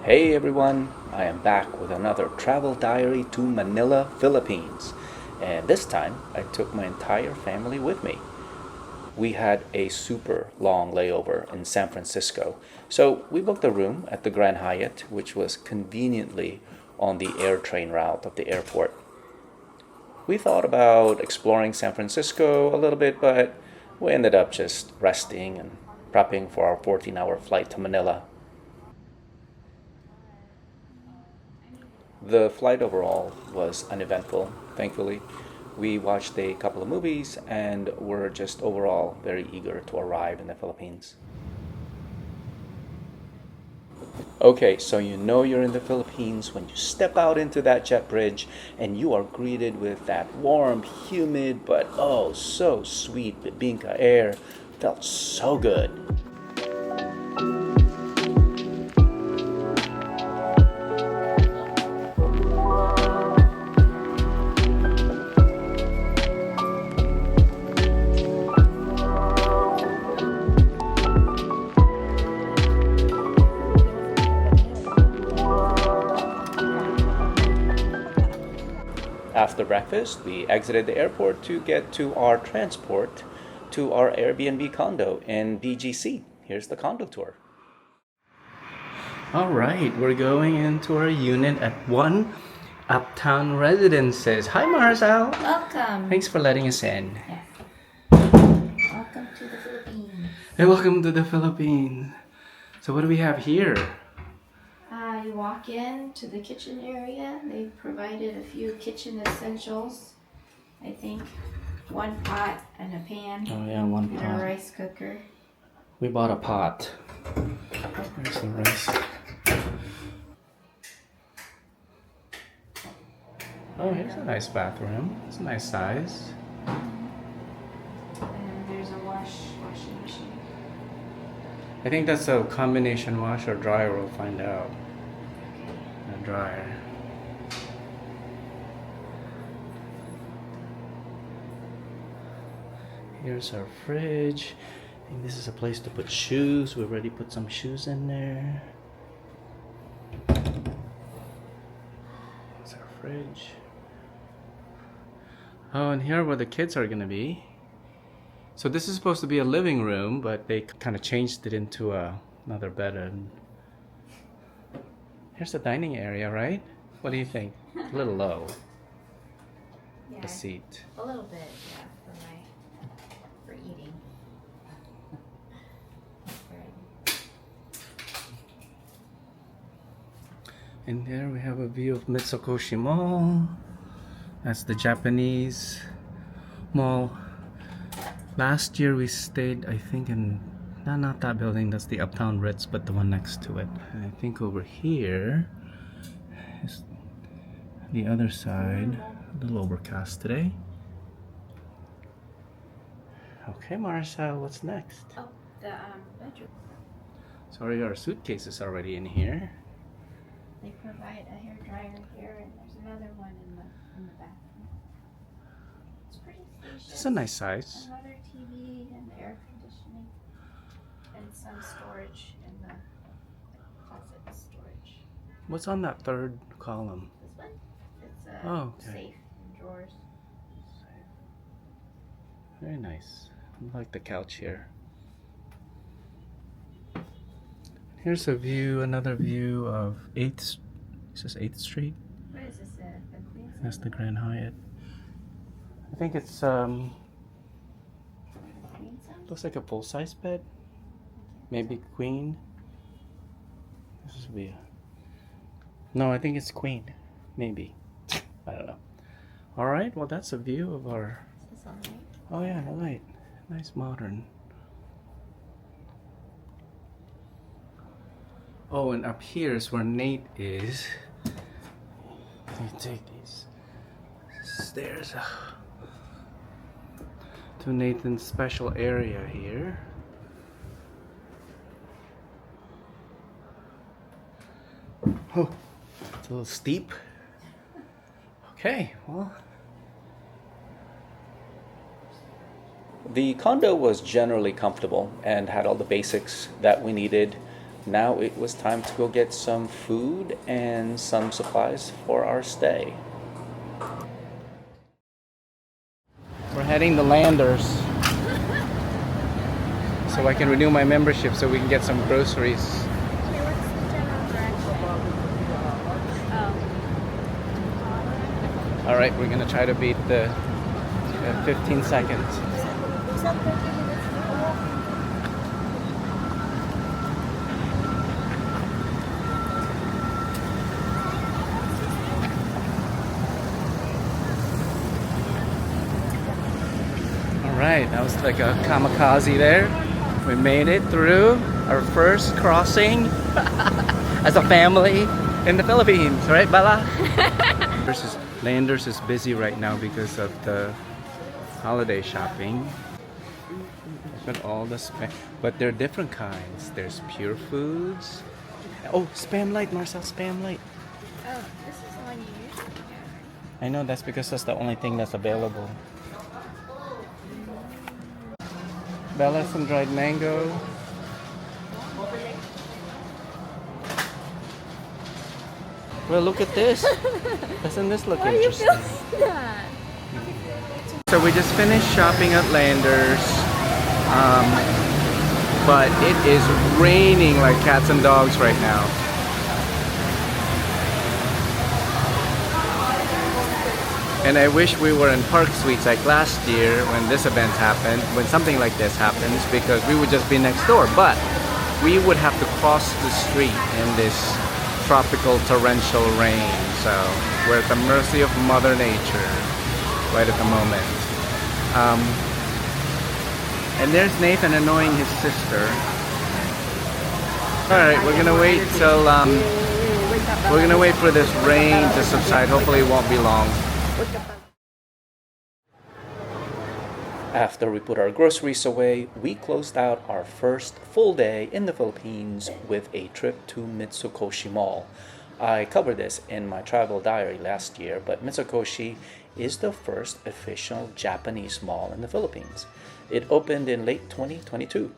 Hey everyone, I am back with another travel diary to Manila, Philippines. And this time I took my entire family with me. We had a super long layover in San Francisco, so we booked a room at the Grand Hyatt, which was conveniently on the air train route of the airport. We thought about exploring San Francisco a little bit, but we ended up just resting and prepping for our 14-hour flight to Manila. The flight overall was uneventful, thankfully. We watched a couple of movies and were just overall very eager to arrive in the Philippines. Okay, so you know you're in the Philippines when you step out into that jet bridge and you are greeted with that warm, humid, but oh so sweet bibingka air. Felt so good. After breakfast, we exited the airport to get to our transport to our Airbnb condo in BGC. Here's the condo tour. All right, we're going into our unit at One Uptown Residences. Hi, Marcel. Welcome. Thanks for letting us in. Yes. Welcome to the Philippines. Hey, welcome to the Philippines. So, what do we have here? You walk in to the kitchen area. They provided a few kitchen essentials. I think one pot and a pan. Oh, yeah, one and pot. a rice cooker. We bought a pot. There's some rice. Oh, here's a nice bathroom. It's a nice size. And there's a washing machine. I think that's a combination wash or dryer. We'll find out. A dryer. Here's our fridge. I think this is a place to put shoes. We already put some shoes in there. Here's our fridge. Oh, and here are where the kids are gonna be. So this is supposed to be a living room, but they kind of changed it into another bedroom. Here's the dining area, right? What do you think? A little low. Yeah, The seat. a little bit, yeah, for eating. And there we have a view of Mitsukoshi Mall. That's the Japanese mall. Last year we stayed, I think, in not that building. That's the Uptown Ritz, but the one next to it. And I think over here is the other side. A little overcast today. Okay, Marcel, what's next? Oh, the bedroom. Sorry, our suitcase is already in here. They provide a hair dryer here, and there's another one in the bathroom. It's pretty spacious. It's a nice size. Another TV and air conditioning, and some storage in the closet storage. What's on that third column? This one, it's a Oh, okay. safe and drawers. Very nice. I like the couch here. Here's a view, another view of 8th, is this 8th Street? What is this, a queen size? That's the Grand Hyatt. I think it's, Queen size? looks like a full-size bed. Maybe queen. This would be a, no, I think it's queen. Maybe. I don't know. Alright, well that's a view of our, Is this all right? oh yeah, the light. Nice modern. Oh, and up here is where Nate is. Let me take these stairs to Nathan's special area here. Oh, it's a little steep. Okay, well. The condo was generally comfortable and had all the basics that we needed. Now it was time to go get some food and some supplies for our stay. We're heading to Landers so I can renew my membership so we can get some groceries. Okay, what's the general direction? Oh. Alright, we're gonna try to beat the 15 seconds. You said 30 minutes to walk. Alright, that was like a kamikaze there. We made it through our first crossing as a family in the Philippines, right, Bella? Landers is busy right now because of the holiday shopping. Look at all the but there are different kinds. There's pure foods. Oh, spam light, Marcel, spam light. Oh, this is the one you used. I know, that's because that's the only thing that's available. Bella, some dried mango. Well, look at this. Doesn't this look interesting? That? So we just finished shopping at Landers, but it is raining like cats and dogs right now. And I wish we were in Park Suites like last year when this event happened, when something like this happens, because we would just be next door. But we would have to cross the street in this tropical torrential rain. So we're at the mercy of Mother Nature right at the moment. And there's Nathan annoying his sister. Alright, we're gonna wait till we're gonna wait for this rain to subside. Hopefully it won't be long. After we put our groceries away, we closed out our first full day in the Philippines with a trip to Mitsukoshi Mall. I covered this in my travel diary last year, but Mitsukoshi is the first official Japanese mall in the Philippines. It opened in late 2022.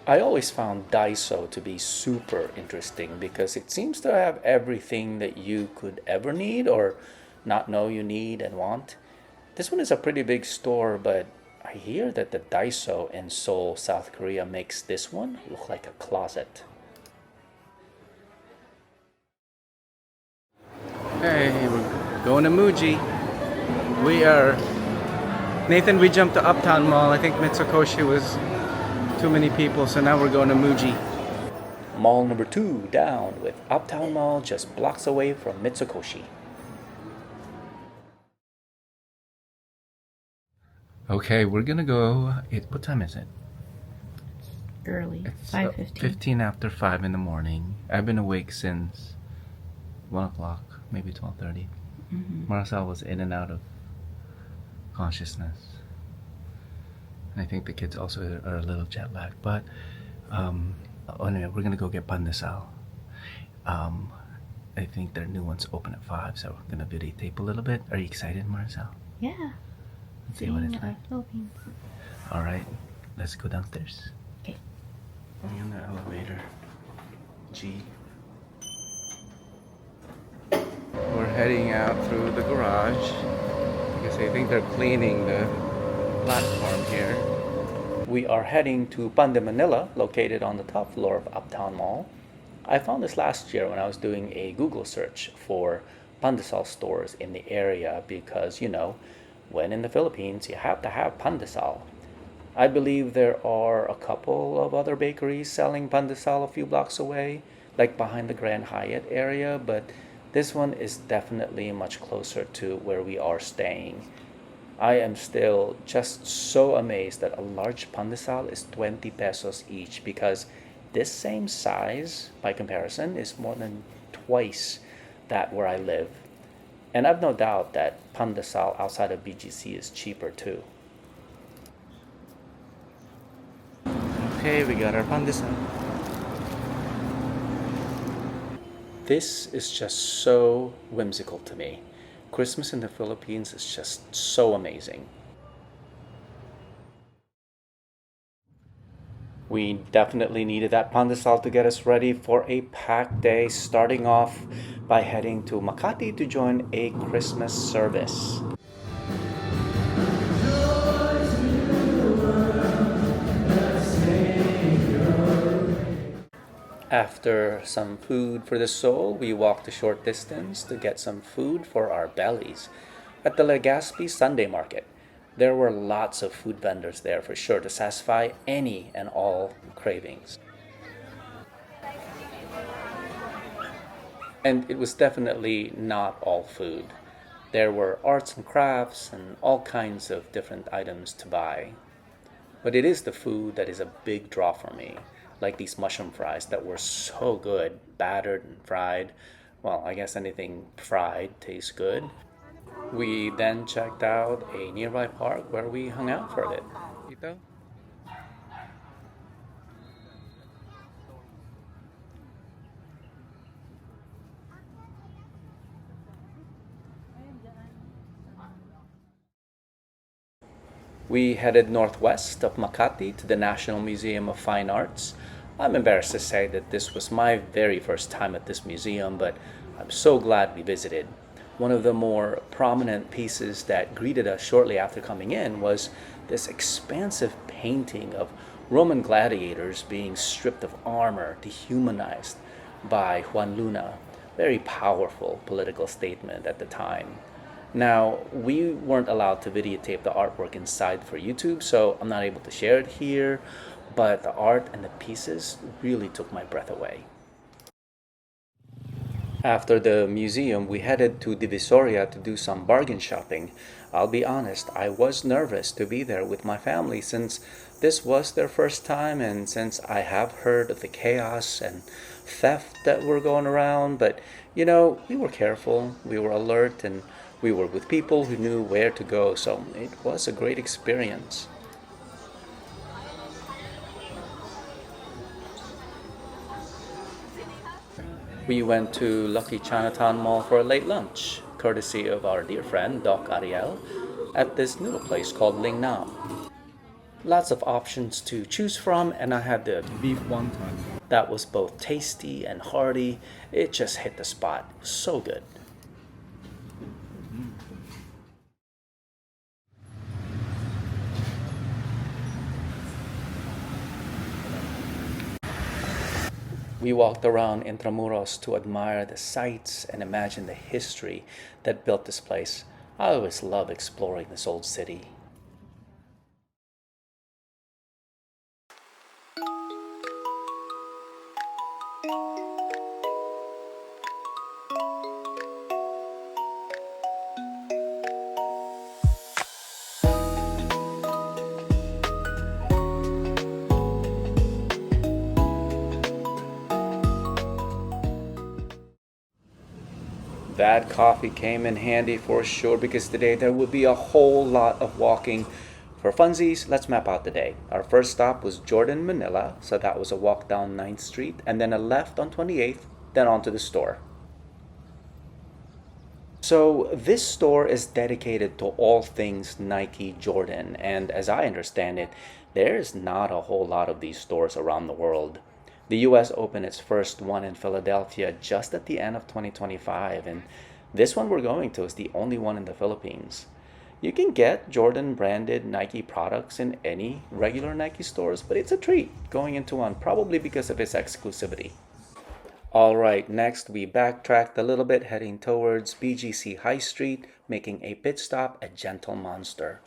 I always found Daiso to be super interesting because it seems to have everything that you could ever need or not know you need and want. This one is a pretty big store, but I hear that the Daiso in Seoul, South Korea makes this one look like a closet. Hey, we're going to Muji. Nathan, we jumped to Uptown Mall. I think Mitsukoshi was too many people, so now we're going to Muji. Mall number 2 down, with Uptown Mall just blocks away from Mitsukoshi. Okay, we're gonna go. What time is it? Early. It's 5:15. 15 after 5 in the morning. I've been awake since 1 o'clock, maybe 12:30. Marcel was in and out of consciousness. I think the kids also are a little jet lagged, but anyway, we're gonna go get pandisal. I think their new ones open at 5, so we're gonna videotape a little bit. Are you excited, Marcel? Yeah. Let's see what it's Seeing like. our Philippines. All right, let's go downstairs. Okay. In the elevator. G. We're heading out through the garage because I think they're cleaning the platform here. We are heading to Manila, located on the top floor of Uptown Mall. I found this last year when I was doing a Google search for pandesal stores in the area because, you know, when in the Philippines, you have to have pandesal. I believe there are a couple of other bakeries selling pandesal a few blocks away, like behind the Grand Hyatt area, but this one is definitely much closer to where we are staying. I am still just so amazed that a large pandesal is 20 pesos each because this same size, by comparison, is more than twice that where I live. And I've no doubt that pandesal outside of BGC is cheaper too. Okay, we got our pandesal. This is just so whimsical to me. Christmas in the Philippines is just so amazing. We definitely needed that pandisal to get us ready for a packed day, starting off by heading to Makati to join a Christmas service. After some food for the soul, we walked a short distance to get some food for our bellies at the Legazpi Sunday Market. There were lots of food vendors there for sure to satisfy any and all cravings. And it was definitely not all food. There were arts and crafts and all kinds of different items to buy. But it is the food that is a big draw for me, like these mushroom fries that were so good, battered and fried. Well, I guess anything fried tastes good. We then checked out a nearby park where we hung out for a bit. Ito? We headed northwest of Makati to the National Museum of Fine Arts. I'm embarrassed to say that this was my very first time at this museum, but I'm so glad we visited. One of the more prominent pieces that greeted us shortly after coming in was this expansive painting of Roman gladiators being stripped of armor, dehumanized by Juan Luna. Very powerful political statement at the time. Now, we weren't allowed to videotape the artwork inside for YouTube, so I'm not able to share it here, but the art and the pieces really took my breath away. After the museum, we headed to Divisoria to do some bargain shopping. I'll be honest, I was nervous to be there with my family since this was their first time and since I have heard of the chaos and theft that were going around, but we were careful, we were alert, and we were with people who knew where to go, so it was a great experience. We went to Lucky Chinatown Mall for a late lunch, courtesy of our dear friend Doc Ariel, at this noodle place called Ling Nam. Lots of options to choose from, and I had the beef wonton. That was both tasty and hearty. It just hit the spot. It was so good. We walked around Intramuros to admire the sights and imagine the history that built this place. I always love exploring this old city. That coffee came in handy for sure because today there would be a whole lot of walking. For funsies, let's map out the day. Our first stop was Jordan, Manila, so that was a walk down 9th Street and then a left on 28th, then on to the store. So this store is dedicated to all things Nike Jordan, and as I understand it, there's not a whole lot of these stores around the world. The US opened its first one in Philadelphia just at the end of 2025, and this one we're going to is the only one in the Philippines. You can get Jordan branded Nike products in any regular Nike stores, but it's a treat going into one, probably because of its exclusivity. All right, next we backtracked a little bit, heading towards BGC High Street, making a pit stop at Gentle Monster.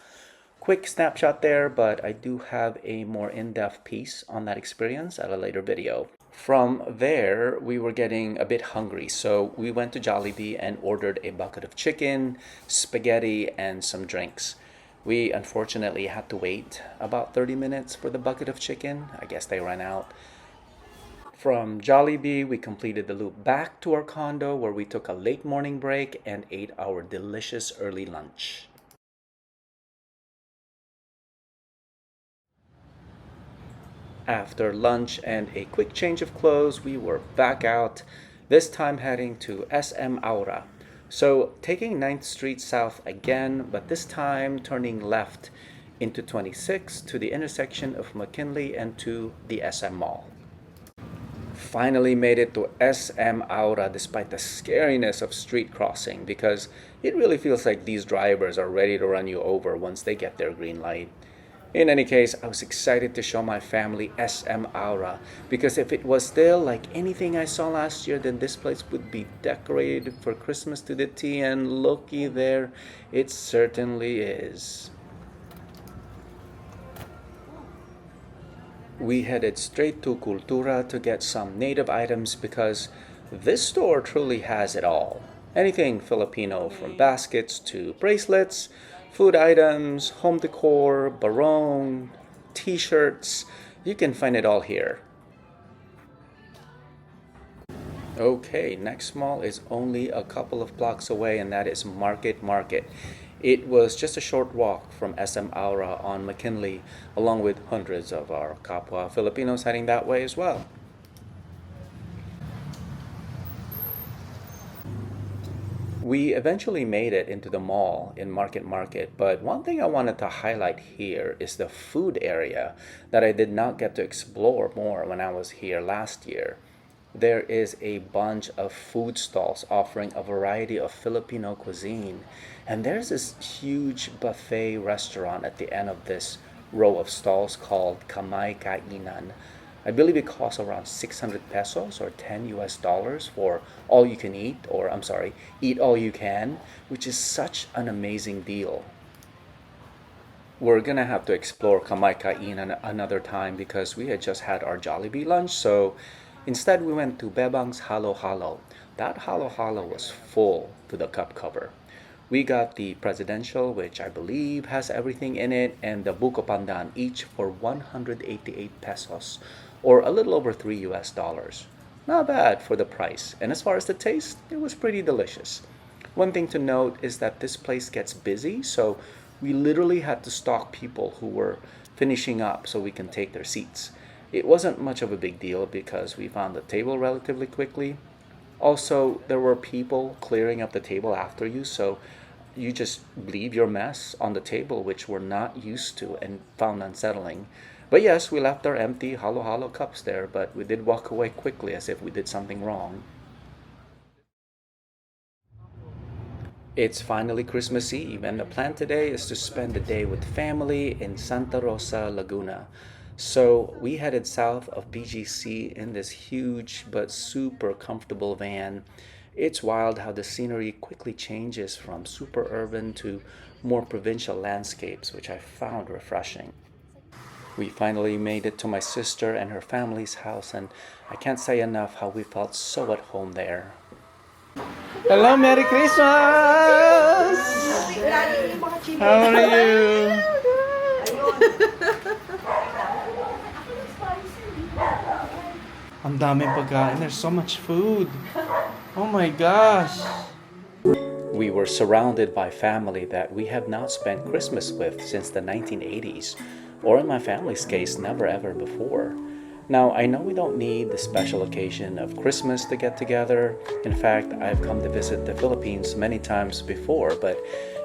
Quick snapshot there, but I do have a more in-depth piece on that experience at a later video. From there, we were getting a bit hungry, so we went to Jollibee and ordered a bucket of chicken, spaghetti, and some drinks. We unfortunately had to wait about 30 minutes for the bucket of chicken. I guess they ran out. From Jollibee, we completed the loop back to our condo where we took a late morning break and ate our delicious early lunch. After lunch and a quick change of clothes, we were back out, this time heading to SM Aura. So taking 9th Street South again, but this time turning left into 26 to the intersection of McKinley and to the SM Mall. Finally made it to SM Aura despite the scariness of street crossing, because it really feels like these drivers are ready to run you over once they get their green light. In any case, I was excited to show my family SM Aura, because if it was still like anything I saw last year, then this place would be decorated for Christmas to the T, and looky there, it certainly is. We headed straight to Cultura to get some native items, because this store truly has it all. Anything Filipino, from baskets to bracelets, food items, home decor, barong, t-shirts, you can find it all here. Okay, next mall is only a couple of blocks away, and that is Market. It was just a short walk from SM Aura on McKinley, along with hundreds of our kapwa Filipinos heading that way as well. We eventually made it into the mall in Market, but one thing I wanted to highlight here is the food area that I did not get to explore more when I was here last year. There is a bunch of food stalls offering a variety of Filipino cuisine, and there's this huge buffet restaurant at the end of this row of stalls called Kamay Kainan. I believe it costs around 600 pesos or 10 US dollars for all you can eat, or I'm sorry, eat all you can, which is such an amazing deal. We're gonna have to explore Kamay Kainan another time, because we had just had our Jollibee lunch, so instead we went to Bebang's Halo Halo. That Halo Halo was full to the cup cover. We got the presidential, which I believe has everything in it, and the buko pandan, each for 188 pesos, or a little over 3 US dollars. Not bad for the price, and as far as the taste, it was pretty delicious. One thing to note is that this place gets busy, so we literally had to stalk people who were finishing up so we can take their seats. It wasn't much of a big deal because we found the table relatively quickly. Also, there were people clearing up the table after you, so you just leave your mess on the table, which we're not used to and found unsettling. But yes, we left our empty Halo Halo cups there, but we did walk away quickly as if we did something wrong. It's finally Christmas Eve, and the plan today is to spend the day with family in Santa Rosa, Laguna. So we headed south of BGC in this huge but super comfortable van. It's wild how the scenery quickly changes from super urban to more provincial landscapes, which I found refreshing. We finally made it to my sister and her family's house, and I can't say enough how we felt so at home there. Hello, Merry Christmas! How are you? Ang daming pagkain. There's so much food. Oh my gosh. We were surrounded by family that we have not spent Christmas with since the 1980s, or in my family's case, never ever before. Now, I know we don't need the special occasion of Christmas to get together. In fact, I've come to visit the Philippines many times before, but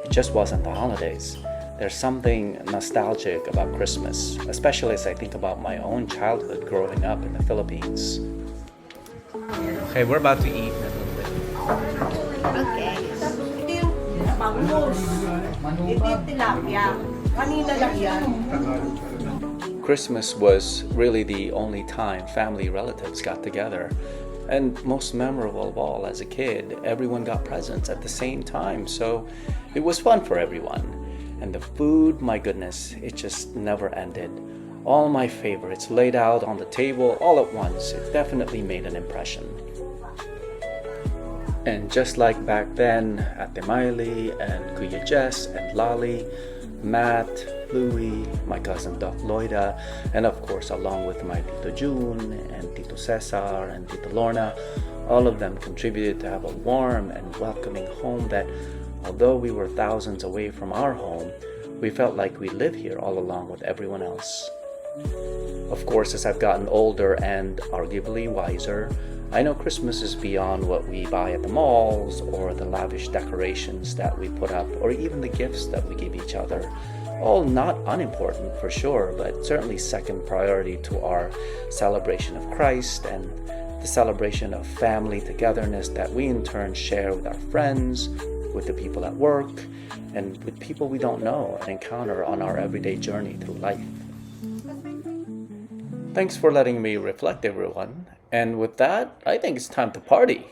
it just wasn't the holidays. There's something nostalgic about Christmas, especially as I think about my own childhood growing up in the Philippines. Okay, we're about to eat in a little bit. Okay. Ito yung bangus. Ito yung tilapia. Kanina lang yan. Christmas was really the only time family relatives got together. And most memorable of all, as a kid, everyone got presents at the same time, so it was fun for everyone. And the food, my goodness, it just never ended. All my favorites laid out on the table all at once. It definitely made an impression. And just like back then, Ate Miley and Kuya Jess and Lali, Matt, Louie, my cousin Doc Loida, and of course along with my Tito June and Tito Cesar and Tito Lorna, all of them contributed to have a warm and welcoming home that, although we were thousands away from our home, we felt like we lived here all along with everyone else. Of course, as I've gotten older and arguably wiser, I know Christmas is beyond what we buy at the malls or the lavish decorations that we put up or even the gifts that we give each other. All not unimportant for sure, but certainly second priority to our celebration of Christ and the celebration of family togetherness that we in turn share with our friends, with the people at work, and with people we don't know and encounter on our everyday journey through life. Thanks for letting me reflect, everyone. And with that, I think it's time to party.